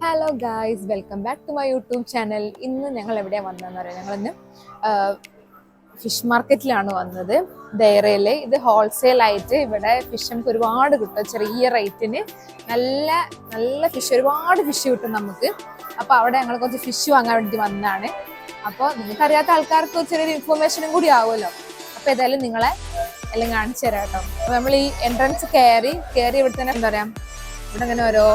Hello guys, welcome back to my YouTube channel. ഇന്ന് ഞങ്ങൾ എവിടെയാണ് വന്നതെന്ന് പറയാം. ഞങ്ങളിന്ന് ഫിഷ് മാർക്കറ്റിലാണ് വന്നത്, ദൈറയില്. ഇത് ഹോൾസെയിൽ ആയിട്ട് ഇവിടെ ഫിഷ് നമുക്ക് ഒരുപാട് കിട്ടും, ചെറിയ റേറ്റിന് നല്ല നല്ല ഫിഷ്, ഒരുപാട് ഫിഷ് കിട്ടും നമുക്ക്. അപ്പോൾ അവിടെ ഞങ്ങൾ കുറച്ച് ഫിഷ് വാങ്ങാൻ വേണ്ടി വന്നതാണ്. അപ്പോൾ നിങ്ങൾക്ക് അറിയാത്ത ആൾക്കാർക്ക് ചെറിയൊരു ഇൻഫോർമേഷനും കൂടി ആവുമല്ലോ. അപ്പോൾ ഏതായാലും നിങ്ങളെ എല്ലാം കാണിച്ചു തരാം കേട്ടോ. അപ്പോൾ നമ്മൾ ഈ എൻട്രൻസ് കയറി ഇവിടെ തന്നെ എന്താ പറയുക, ഇവിടെ അങ്ങനെ ഓരോ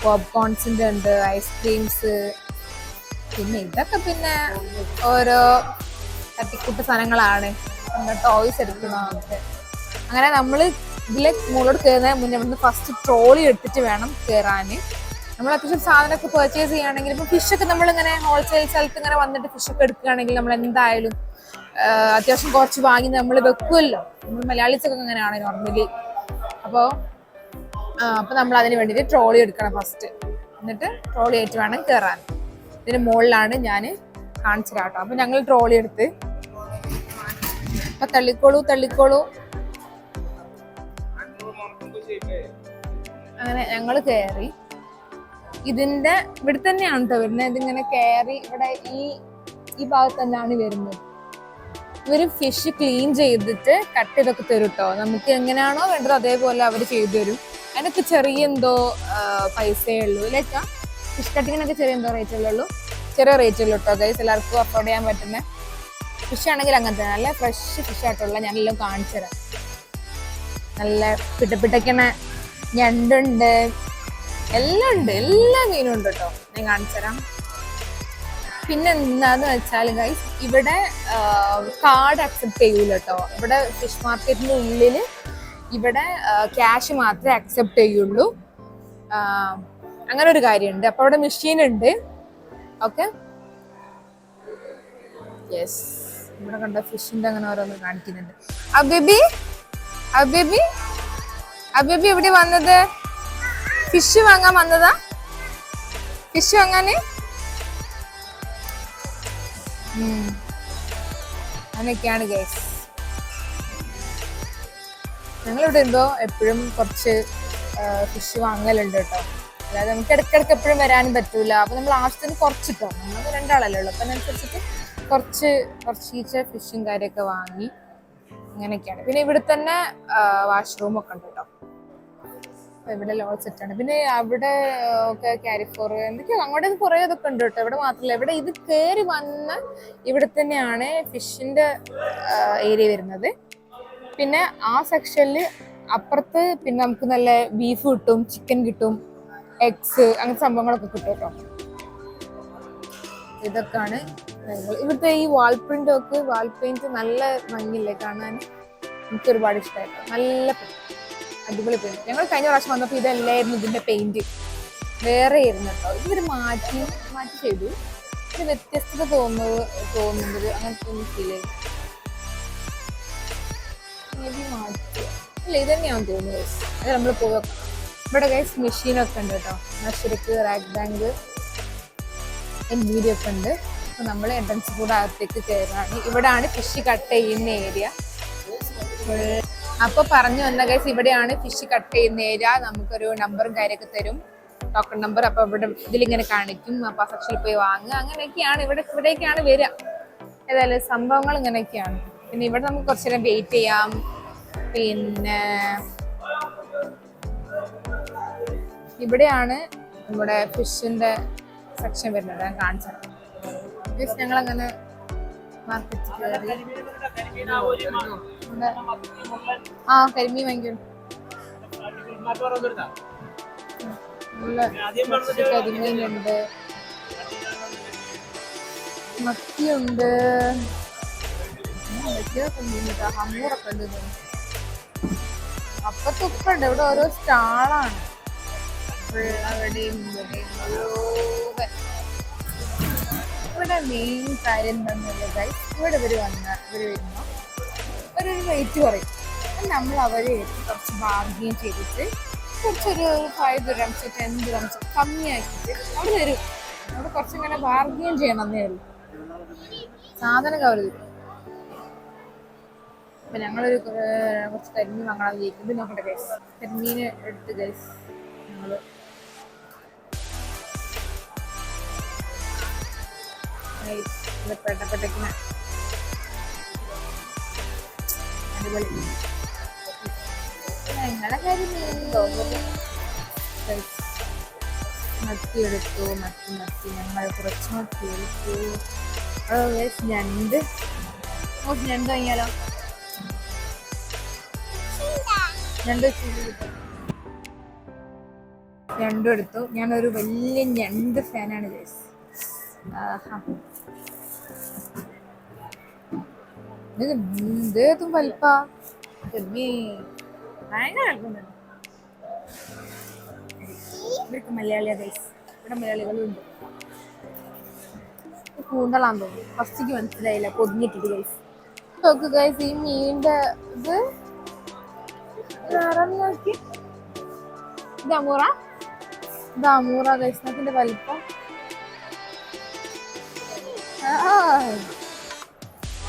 പോപ്കോൺസിൻ്റെ ഉണ്ട്, ഐസ്ക്രീംസ്, പിന്നെ ഇതൊക്കെ പിന്നെ ഓരോ തട്ടിക്കൂട്ട് സാധനങ്ങളാണ്, ടോയ്സ് എടുക്കുന്നതൊക്കെ. അങ്ങനെ നമ്മൾ ഇതിലെ മുകളിലോട്ട് കയറുന്നതിന് മുന്നേ ഇവിടുന്ന് ഫസ്റ്റ് ട്രോളി എടുത്തിട്ട് വേണം കയറാൻ. നമ്മൾ അത്യാവശ്യം സാധനമൊക്കെ പർച്ചേസ് ചെയ്യുകയാണെങ്കിൽ, ഇപ്പം ഫിഷൊക്കെ നമ്മളിങ്ങനെ ഹോൾസെയിൽ സ്ഥലത്ത് ഇങ്ങനെ വന്നിട്ട് ഫിഷൊക്കെ എടുക്കുകയാണെങ്കിൽ നമ്മൾ എന്തായാലും അത്യാവശ്യം കുറച്ച് വാങ്ങി നമ്മൾ വെക്കുമല്ലോ. നമ്മൾ മലയാളീസൊക്കെ അങ്ങനെയാണ് നോർമലി. അപ്പോൾ നമ്മൾ അതിന് വേണ്ടിയിട്ട് ട്രോളി എടുക്കണം ഫസ്റ്റ്, എന്നിട്ട് ട്രോളി ആയിട്ട് വേണം കയറാൻ. ഇതിന് മുകളിലാണ് ഞാൻ കാണിച്ചു കേട്ടോ. അപ്പം ഞങ്ങൾ ട്രോളി എടുത്ത്, അപ്പം തള്ളിക്കോളൂ. അങ്ങനെ ഞങ്ങൾ കയറി. ഇതിൻ്റെ ഇവിടെ തന്നെയാണ് കേട്ടോ വരുന്നത്. ഇതിങ്ങനെ കയറി ഇവിടെ ഈ ഭാഗത്ത് തന്നെയാണ് വരുന്നത്. ഇവർ ഫിഷ് ക്ലീൻ ചെയ്തിട്ട് കട്ട് ചെയ്തൊക്കെ തരും കേട്ടോ. നമുക്ക് എങ്ങനെയാണോ വേണ്ടത് അതേപോലെ അവർ ചെയ്തു തരും. അതിനൊക്കെ ചെറിയ എന്തോ പൈസയേ ഉള്ളൂ. ലൈക്ക് ഫിഷ് കട്ടിങ്ങിനൊക്കെ ചെറിയ എന്തോ റേറ്റുള്ളൂ, ചെറിയ റേറ്റുള്ളൂ കേട്ടോ ഗൈസ്. എല്ലാവർക്കും അഫോർഡ് ചെയ്യാൻ പറ്റുന്ന ഫിഷ് ആണെങ്കിൽ അങ്ങനത്തെ നല്ല ഫ്രഷ് ഫിഷ് ആയിട്ടുള്ള ഞാനെല്ലാം കാണിച്ചു തരാം. നല്ല പിട്ടപ്പിട്ടയ്ക്കണ ഞണ്ടുണ്ട്, എല്ലാം ഉണ്ട്, എല്ലാ മീനും ഉണ്ട് കേട്ടോ. ഞാൻ കാണിച്ചു തരാം. പിന്നെ എന്താന്ന് വെച്ചാൽ ഗൈസ്, ഇവിടെ കാർഡ് അക്സെപ്റ്റ് ചെയ്യൂല കേട്ടോ. ഇവിടെ ഫിഷ് മാർക്കറ്റിൻ്റെ ഉള്ളിൽ ഇവിടെ ക്യാഷ് മാത്രമേ അക്സെപ്റ്റ് ചെയ്യുള്ളൂ. അങ്ങനെ ഒരു കാര്യമുണ്ട്. അപ്പോൾ അവിടെ മെഷീൻ ഉണ്ട്. ഓക്കെ, യെസ്, ഇവിടെ കണ്ട ഫിഷിന്റെ അങ്ങനെ ഓരോന്ന് കാണിക്കുന്നുണ്ട്. അബേബി എവിടെ വന്നത്? ഫിഷ് വാങ്ങാൻ വന്നതാ? ഫിഷ് വാങ്ങാന് അങ്ങനെയൊക്കെയാണ് ഗൈസ്. ഞങ്ങളിവിടെ ഉണ്ടോ എപ്പോഴും കുറച്ച് ഫിഷ് വാങ്ങലുണ്ട് കേട്ടോ. അതായത് നമുക്ക് ഇടയ്ക്കിടയ്ക്ക് എപ്പോഴും വരാനും പറ്റൂല. അപ്പൊ നമ്മൾ ആവശ്യത്തിന് കുറച്ചിട്ടോ, നമ്മൾ രണ്ടാളല്ലേ ഉള്ളൂ. അപ്പം അതിനനുസരിച്ചിട്ട് കുറച്ച് ഫിഷും കാര്യമൊക്കെ വാങ്ങി അങ്ങനെയൊക്കെയാണ്. പിന്നെ ഇവിടെ തന്നെ വാഷ്റൂമൊക്കെ ഉണ്ട് കേട്ടോ. അപ്പൊ ഇവിടെ ലോൾ സെറ്റാണ്. പിന്നെ അവിടെ ഒക്കെ ക്യാരിഫോർ എന്തൊക്കെയോ അങ്ങോട്ട് കുറേ ഇതൊക്കെ ഉണ്ട് കേട്ടോ. ഇവിടെ മാത്രമല്ല, ഇവിടെ ഇത് കയറി വന്ന ഇവിടെ തന്നെയാണ് ഫിഷിന്റെ ഏരിയ വരുന്നത്. പിന്നെ ആ സെക്ഷനിൽ അപ്പുറത്ത് പിന്നെ നമുക്ക് നല്ല ബീഫ് കിട്ടും, ചിക്കൻ കിട്ടും, എഗ്സ്, അങ്ങനത്തെ സംഭവങ്ങളൊക്കെ കിട്ടും കേട്ടോ. ഇതൊക്കെയാണ് ഇവിടുത്തെ ഈ വാൾ പെയിന്റ് നല്ല ഭംഗിയില്ലേ കാണാൻ. എനിക്ക് ഒരുപാട് ഇഷ്ടമായിട്ടോ. നല്ല അടിപൊളി പെയിന്റ്. ഞങ്ങൾ കഴിഞ്ഞ പ്രാവശ്യം വന്നപ്പോൾ ഇതല്ലായിരുന്നു ഇതിന്റെ പെയിന്റ്, വേറെ ആയിരുന്നു കേട്ടോ. ഇവര് മാറ്റി ചെയ്തു. ഒരു വ്യത്യസ്തത തോന്നുന്നത് അങ്ങനത്തെ ഒന്നും ഫീൽ ചെയ്തു. ഇല്ല, ഇത് തന്നെയാണെന്ന് തോന്നുന്നു ഗൈസ്. അത് നമ്മൾ പോകാം. ഇവിടെ ഗൈസ് മെഷീനൊക്കെ ഉണ്ട് കേട്ടോ. ശരിക്ക് റാക്ക് ബാങ്ക് വീഡിയോ ഒക്കെ ഉണ്ട്. അപ്പൊ നമ്മൾ എൻട്രൻസ് കൂടെ അകത്തേക്ക് കയറാണ്. ഇവിടെയാണ് ഫിഷ് കട്ട് ചെയ്യുന്ന ഏരിയ. അപ്പൊ പറഞ്ഞു വന്ന ഗൈസ്, ഇവിടെയാണ് ഫിഷ് കട്ട് ചെയ്യുന്ന ഏരിയ. നമുക്കൊരു നമ്പറും കാര്യമൊക്കെ തരും, ടോക്കൺ നമ്പർ. അപ്പൊ ഇവിടെ ഇതിലിങ്ങനെ കാണിക്കും. അപ്പൊ ആ സെക്ഷനിൽ പോയി വാങ്ങുക. അങ്ങനെയൊക്കെയാണ് ഇവിടേക്കാണ് വരിക. ഏതായാലും സംഭവങ്ങൾ ഇങ്ങനെയൊക്കെയാണ്. പിന്നെ ഇവിടെ നമുക്ക് കുറച്ചു നേരം വെയിറ്റ് ചെയ്യാം. പിന്നെ ഇവിടെയാണ് നമ്മുടെ ഫിഷിന്റെ സെക്ഷൻ വരുന്നത്. ഞാൻ കാണിച്ചത് ഞങ്ങളങ്ങനെ മാർക്കറ്റിൽ കയറി. കരിമീൻ വാങ്ങിക്കും. നല്ല കരിമീനുണ്ട്, മത്തിയുണ്ട്, ഹമ്മൂറൊക്കെ ഉണ്ട്. അപ്പത്തൊക്കെ ഉണ്ട്. ഇവിടെ ഓരോ സ്റ്റാളാണ്. ഇവിടെ മെയിൻ കാര്യം എന്താണെന്നുള്ളത് ഗൈസ്, ഇവിടെ വരുമ്പോൾ ഒരു റേറ്റ് പറയും. നമ്മൾ അവരെ കുറച്ച് ബാർഗെയിൻ ചെയ്തിട്ട് കുറച്ചൊരു 5 dirhams 10 dirhams കമ്മിയാക്കിയിട്ട് അവർ തരും. അവിടെ കുറച്ചിങ്ങനെ ബാർഗെയിൻ ചെയ്യണമെന്നേ ഉള്ളൂ. സാധനം അവർ തരും. അപ്പൊ ഞങ്ങളൊരു കുറച്ച് കരിമീൻ വാങ്ങാൻ വിചാരിക്കും. ഇത് നോക്കട്ടെ ഗൈസ്, കരിമീൻ എടുത്ത് ഗൈസ് ഞങ്ങള് പെട്ടപ്പെട്ടേക്കുന്ന അടിപൊളി. ഞങ്ങളെ കാര്യം മത്തി എടുത്തു. മത്തി ഞങ്ങൾ കുറച്ച് മത്തി എടുത്തു. ഞണ്ട് കഴിഞ്ഞാലോ? ഞണ്ടും എടുത്തു. ഞാനൊരു വലിയ ഞണ്ട് ഫാനാണ് ഗൈസ്. ഇതും വലിപ്പാ ഭയങ്കര കളിക്കുന്നുണ്ട്. ഇവർക്ക് മലയാളിയാ ഗൈസ്. ഇവിടെ മലയാളികളുണ്ട്. കൂന്തളാന്ന് തോന്നുന്നു. ഫസ്റ്റിക്ക് മനസ്സിലായില്ല, പൊതിഞ്ഞിട്ടിട്ട് ഗൈസ്. നോക്ക് ഗൈസ്, ഈ മീനിന്റെ ഇത് നോക്കി. ദാമൂറ ഗൈസ്. നോക്കിന്റെ വലിപ്പം.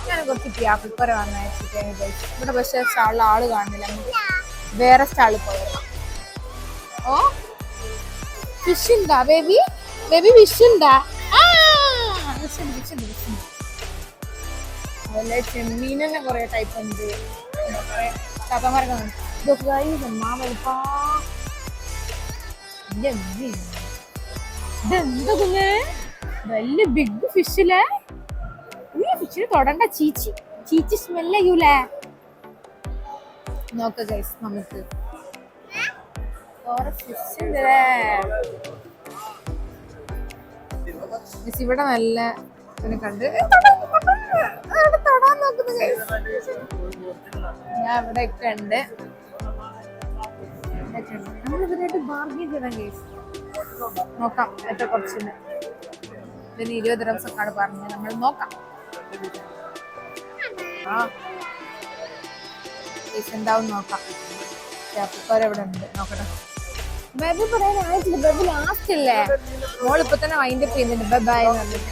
ഞാൻ കുറച്ച് പ്യാപ്പിപ്പര വന്നയച്ചിട്ടേന് ഗൈസ്. ഇവിടെ പക്ഷേ സ്റ്റാളിൽ ആള് കാണുന്നില്ല. വേറെ സ്റ്റാളിൽ പോയേക്കാം. ഓ ഫിഷ് ഉണ്ടാ ബേബി? ഫിഷ് ഉണ്ടാ? അതുപോലെ ചെമ്മീൻ തന്നെ കുറെ ടൈപ്പ് ഉണ്ട്. കുറെ ചാത്തമാരൊക്കെ വലിപ്പാ. ഇതെന്താ കുഞ്ഞേ? വലിയ ബിഗ് ഫിഷിലെ. ഈ ഫിഷിന് തൊടണ്ട, ചീച്ചി സ്മെല്ല് ചെയ്യൂലേ? നോക്ക ഗൈസ്, നമുക്ക് ഫിഷ് ഇവിടെ നല്ല കണ്ട് തൊടാൻ നോക്കുന്നു ഗൈസ്. ഞാൻ ഇവിടെ ഒക്കെ ഉണ്ട്. നമ്മളിതിനായിട്ട് ബാർഗെയിൻ ചെയ്യണം ഗൈസ്. നോക്കാം എത്ര കുറച്ചിന്. ഇതിന് 20 ദിവസമൊക്കെയാണ് പറഞ്ഞത്. നമ്മൾ നോക്കാം. എന്താവും നോക്കാം. ഇവിടെ ഉണ്ട്, നോക്കട്ടെ. ബേബി പറയാനായിട്ടില്ല. ബേബി ലാസ്റ്റ് അല്ലേ? മോളിപ്പോ തന്നെ വൈൻഡപ്പ് ചെയ്യുന്നുണ്ട്. ബൈ എന്ന് പറഞ്ഞിട്ട്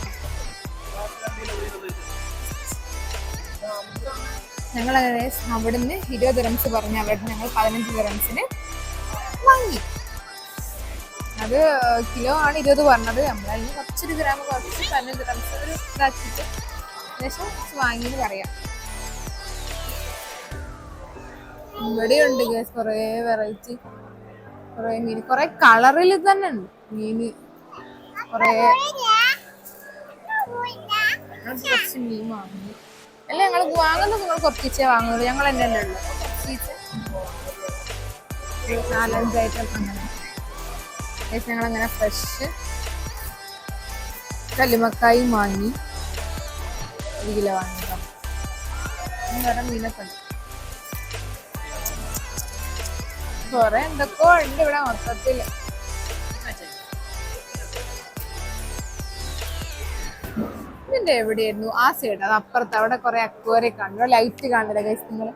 ഞങ്ങളങ്ങനെ അവിടുന്ന് 20 ദിറംസ് പറഞ്ഞ് അവിടെ ഞങ്ങൾ 15 ദിറംസിന് വാങ്ങി. അത് കിലോ ആണ് 20 പറഞ്ഞത്. നമ്മളതിന് കുറച്ചൊരു ഗ്രാം കുറച്ച് 15 ദിറംസ് ഒരു ഇതാക്കിയിട്ട് ഏകദേശം വാങ്ങിയെന്ന് പറയാം. ഇവിടെയുണ്ട് ഗൈസ് കുറേ വെറൈറ്റി, കുറേ മീൻ, കുറേ കളറിൽ തന്നെ ഉണ്ട് മീന്. കുറേ കുറച്ച് മീൻ വാങ്ങി. അല്ല, ഞങ്ങൾ വാങ്ങുന്നത് നിങ്ങൾ കുറച്ചേ വാങ്ങുള്ളൂ. ഞങ്ങൾ തന്നെ ഉള്ളു 4-5 ഐറ്റം അങ്ങനെ. ഞങ്ങളങ്ങനെ ഫ്രഷ് കല്ലുമക്കായും വാങ്ങി 1 കിലോ വാങ്ങിട്ടോ. വേറെ മീനൊക്കെ ഉണ്ട്. കുറെ എന്തൊക്കെയോ ഉണ്ട് ഇവിടെ മൊത്തത്തില്. ഇതിന്റെ എവിടെയായിരുന്നു? ആ സൈഡ്, അത് അപ്പുറത്ത്. അവിടെ കുറെ അക്വേറിയം കാണും. ലൈറ്റ് കാണില്ല ഗൈസ് നിങ്ങള്.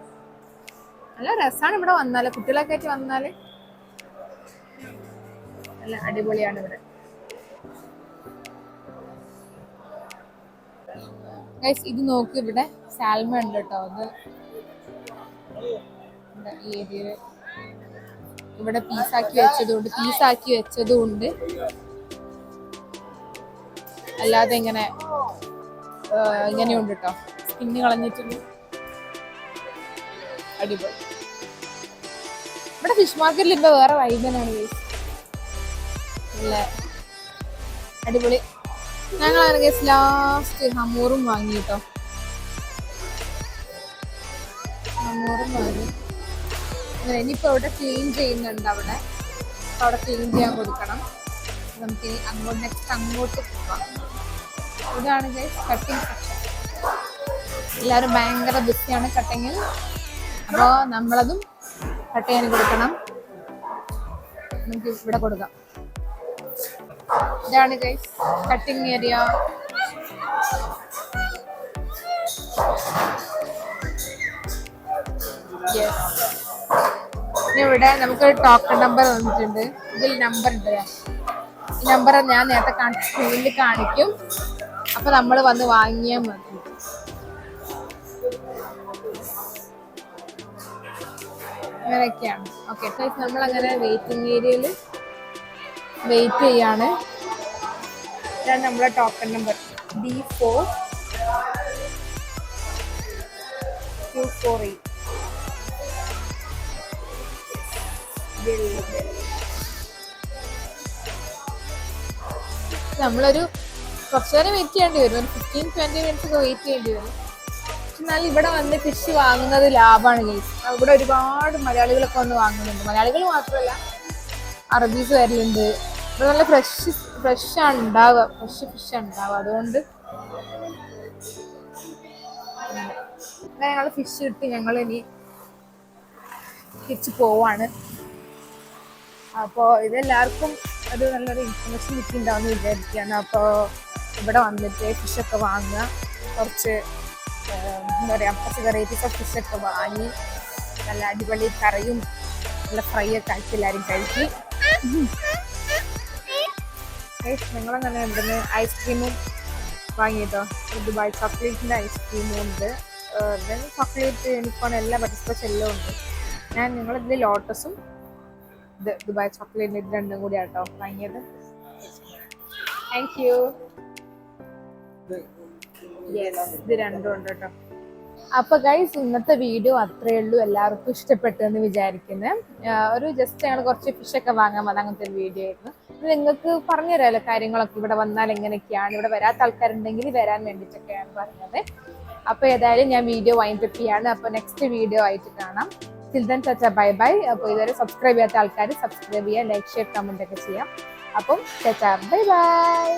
നല്ല രസമാണ് ഇവിടെ വന്നാല്. കുട്ടികളൊക്കെ ആയിട്ട് വന്നാല് നല്ല അടിപൊളിയാണ് ഇവിടെ ഗൈസ്. ഇത് നോക്ക്, ഇവിടെ സാൽമ ഉണ്ട് കേട്ടോ. അത് ഈ ഏരിയയില് ഇവിടെ പീസാക്കി വെച്ചതും ഉണ്ട്. അല്ലാതെ ഇങ്ങനെയുണ്ട് കേട്ടോ. സ്കിന്ന് കളഞ്ഞിട്ടുണ്ട്. അടിപൊളി. ഇവിടെ ഫിഷ് മാർക്കറ്റിൽ ഇപ്പൊ വേറെ വൈബനാണ് ഗൈസ്. നല്ല അടിപൊളി. ഞങ്ങളാണ് ഗൈസ് ലാസ്റ്റ് ഹമൂറും വാങ്ങി കേട്ടോ. ഹമൂറും വാങ്ങി. ഇനിയിപ്പോ അവിടെ ക്ലീൻ ചെയ്യുന്നുണ്ട്. അവിടെ ക്ലീൻ ചെയ്യാൻ കൊടുക്കണം. നമുക്ക് നെക്സ്റ്റ് അങ്ങോട്ട് പോകാം. ഇതാണ് ഗൈസ് കട്ടിങ് സെക്ഷൻ. എല്ലാവരും ഭയങ്കര ബിസിയാണ് കട്ടിങ്ങിൽ. അപ്പോൾ നമ്മളതും കട്ട് ചെയ്യാൻ കൊടുക്കണം. നമുക്ക് ഇവിടെ കൊടുക്കാം. ഇതാണ് ഗൈസ് കട്ടിങ് ഏരിയ. ഇവിടെ നമുക്ക് ടോക്കൺ നമ്പർ വന്നിട്ടുണ്ട്. ഇതിൽ നമ്പർ ഉണ്ട്. ഈ നമ്പർ ഞാൻ നേരത്തെ സ്ക്രീനിൽ കാണിക്കും. അപ്പൊ നമ്മൾ വന്ന് വാങ്ങിയാൽ മതി. അങ്ങനെയൊക്കെയാണ്. ഓക്കെ, നമ്മളങ്ങനെ വെയിറ്റിംഗ് ഏരിയയിൽ വെയിറ്റ് ചെയ്യാണ്. ഇതാണ് നമ്മളെ ടോക്കൺ നമ്പർ. D4 Q48. നമ്മളൊരു കുറച്ചു നേരം വെയിറ്റ് ചെയ്യേണ്ടി വരും, ഒരു 15-20 മിനിറ്റ്സ് ഒക്കെ വെയിറ്റ് ചെയ്യേണ്ടി വരും. എന്നാൽ ഇവിടെ വന്ന് ഫിഷ് വാങ്ങുന്നത് ലാഭമാണ് ഗൈസ്. ഇവിടെ ഒരുപാട് മലയാളികളൊക്കെ വന്ന് വാങ്ങുന്നുണ്ട്. മലയാളികൾ മാത്രമല്ല, അറബീസ് വരലുണ്ട്. ഇവിടെ നല്ല ഫ്രഷാണ് ഉണ്ടാവുക, ഫ്രഷ് ഫിഷാണ് ഉണ്ടാവുക. അതുകൊണ്ട് ഞങ്ങൾ ഫിഷ് കിട്ടി, ഞങ്ങൾ ഇനി തിരിച്ച് പോവാണ്. അപ്പോൾ ഇതെല്ലാവർക്കും ഒരു നല്ലൊരു ഇൻഫർമേഷൻ കിട്ടിയിട്ടുണ്ടാവും എന്ന് വിചാരിക്കുകയാണ്. അപ്പോൾ ഇവിടെ വന്നിട്ട് ഫിഷൊക്കെ വാങ്ങുക, കുറച്ച് എന്താ പറയുക, കുറച്ച് വെറൈറ്റീസ് ഓഫ് ഫിഷൊക്കെ വാങ്ങി നല്ല അടിപൊളി കറിയും നല്ല ഫ്രൈ ഒക്കെ ആക്കി എല്ലാവരും കഴിക്കും. നിങ്ങളങ്ങനെ ഉണ്ടെന്ന് ഐസ്ക്രീമും വാങ്ങിയിട്ടോ. ദുബായ് ചോക്ലേറ്റിൻ്റെ ഐസ്ക്രീമും ഉണ്ട്, ചോക്ലേറ്റ് യൂണിക്കോൺ എല്ലാം ബട്ടർസ്കോച്ച് എല്ലാം ഉണ്ട്. നിങ്ങളിതിൽ ലോട്ടസും ഇത് ദുബായ് ചോക്ലേറ്റിൻ്റെ ഇത് രണ്ടും കൂടി ആട്ടോ വാങ്ങിയത്. Thank you. ഇത് രണ്ടും ഉണ്ട് കേട്ടോ. അപ്പൊ ഗൈസ്, ഇന്നത്തെ വീഡിയോ അത്രയേ ഉള്ളൂ. എല്ലാവർക്കും ഇഷ്ടപ്പെട്ടു എന്ന് വിചാരിക്കുന്നത്. ഒരു ജസ്റ്റ് ഞങ്ങൾ കുറച്ച് ഫിഷൊക്കെ വാങ്ങാൻ വന്ന അങ്ങനത്തെ ഒരു വീഡിയോ ആയിരുന്നു. ഇത് നിങ്ങൾക്ക് പറഞ്ഞു തരാമല്ലോ കാര്യങ്ങളൊക്കെ, ഇവിടെ വന്നാൽ എങ്ങനെയൊക്കെയാണ്, ഇവിടെ വരാത്ത ആൾക്കാരുണ്ടെങ്കിൽ വരാൻ വേണ്ടിയിട്ടൊക്കെയാണ് പറഞ്ഞത്. അപ്പൊ ഏതായാലും ഞാൻ വീഡിയോ വൈൻഡപ്പ് ചെയ്യാണ്. അപ്പൊ നെക്സ്റ്റ് വീഡിയോ ആയിട്ട് കാണാം. Till then, tata, bye bye. അപ്പോൾ ഇതുവരെ സബ്സ്ക്രൈബ് ചെയ്യാത്ത ആൾക്കാർ സബ്സ്ക്രൈബ് ചെയ്യുക, ലൈക്ക് ഷെയർ കമന്റ് ഒക്കെ ചെയ്യാം. അപ്പം tata, bye bye.